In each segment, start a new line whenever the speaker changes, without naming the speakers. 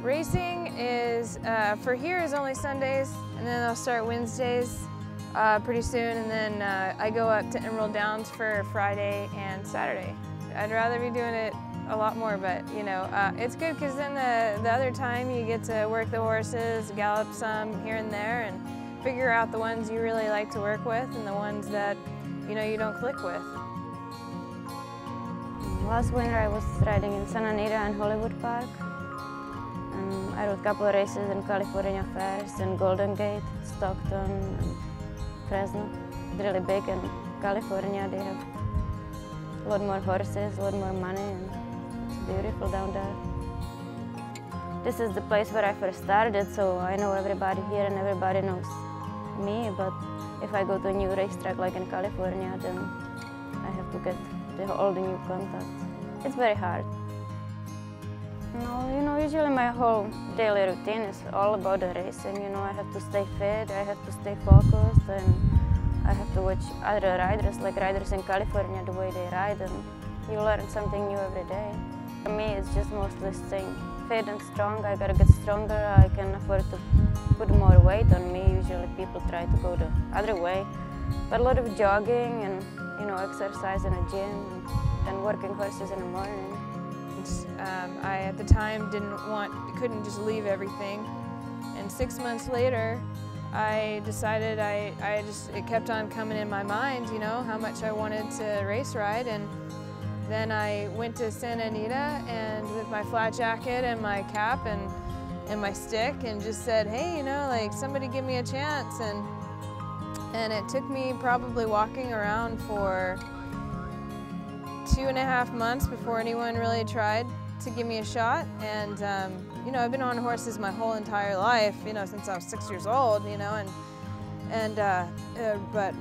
Racing is, for here is only Sundays, and then I'll start Wednesdays pretty soon, and then I go up to Emerald Downs for Friday and Saturday. I'd rather be doing it a lot more, but you know, it's good because then the other time you get to work the horses, gallop some here and there, and figure out the ones you really like to work with and the ones that you know you don't click with.
Last winter I was riding in Santa Anita and Hollywood Park. I rode a couple of races in California Fairs and Golden Gate, Stockton, and Fresno. It's really big in California. They have a lot more horses, a lot more money, and it's beautiful down there. This is the place where I first started, so I know everybody here and everybody knows me, but if I go to a new racetrack like in California, then I have to get all the new contacts. It's very hard. No, you know, usually my whole daily routine is all about the racing. You know, I have to stay fit, I have to stay focused, and I have to watch other riders, like riders in California, the way they ride, and you learn something new every day. For me, it's just mostly staying fit and strong. I gotta get stronger. I can afford to put more weight on me. Usually people try to go the other way, but a lot of jogging and exercise in a gym and working horses in the morning.
I at the time couldn't just leave everything, and 6 months later I decided it kept on coming in my mind, you know, how much I wanted to race ride, and then I went to Santa Anita and with my flat jacket and my cap and my stick and just said, hey, you know, like somebody give me a chance, and it took me probably walking around for 2.5 months before anyone really tried to give me a shot. And you know, I've been on horses my whole entire life, you know, since I was 6 years old, you know, but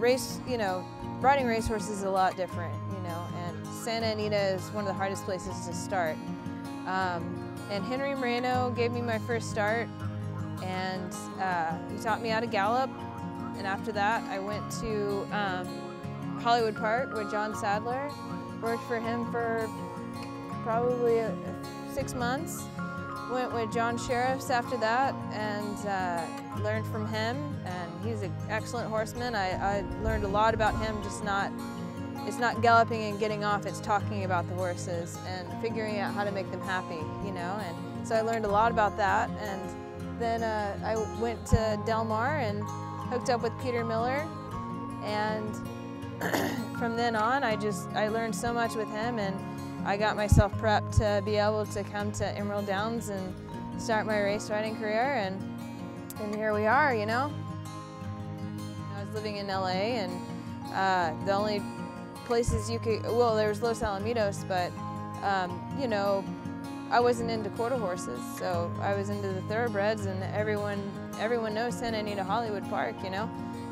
riding racehorses is a lot different, you know, and Santa Anita is one of the hardest places to start. And Henry Moreno gave me my first start, and he taught me how to gallop. And after that, I went to Hollywood Park with John Sadler. Worked for him for probably 6 months. Went with John Sheriffs after that and learned from him. And he's an excellent horseman. I learned a lot about him. It's not galloping and getting off. It's talking about the horses and figuring out how to make them happy. You know. And so I learned a lot about that. And then I went to Del Mar and hooked up with Peter Miller. And from then on, I learned so much with him, and I got myself prepped to be able to come to Emerald Downs and start my race riding career, and here we are, you know. I was living in LA, and the only places you could, well, there was Los Alamitos, but you know, I wasn't into quarter horses, so I was into the thoroughbreds, and everyone knows Santa Anita Hollywood Park, you know.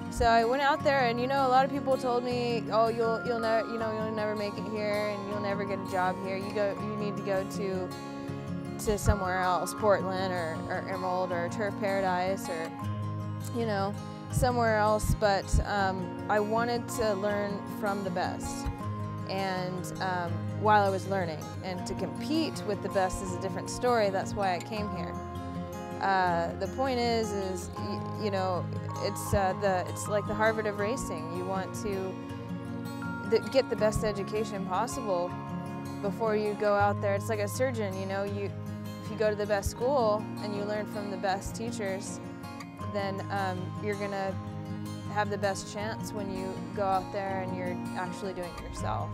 So I went out there, and you know, a lot of people told me, "Oh, you'll never make it here, and you'll never get a job here. You need to go to somewhere else, Portland or Emerald or Turf Paradise, or you know, somewhere else." But I wanted to learn from the best, and while I was learning, and to compete with the best is a different story. That's why I came here. The point is you know, it's like the Harvard of racing. You want to get the best education possible before you go out there. It's like a surgeon, you know. If you go to the best school and you learn from the best teachers, then you're gonna have the best chance when you go out there and you're actually doing it yourself.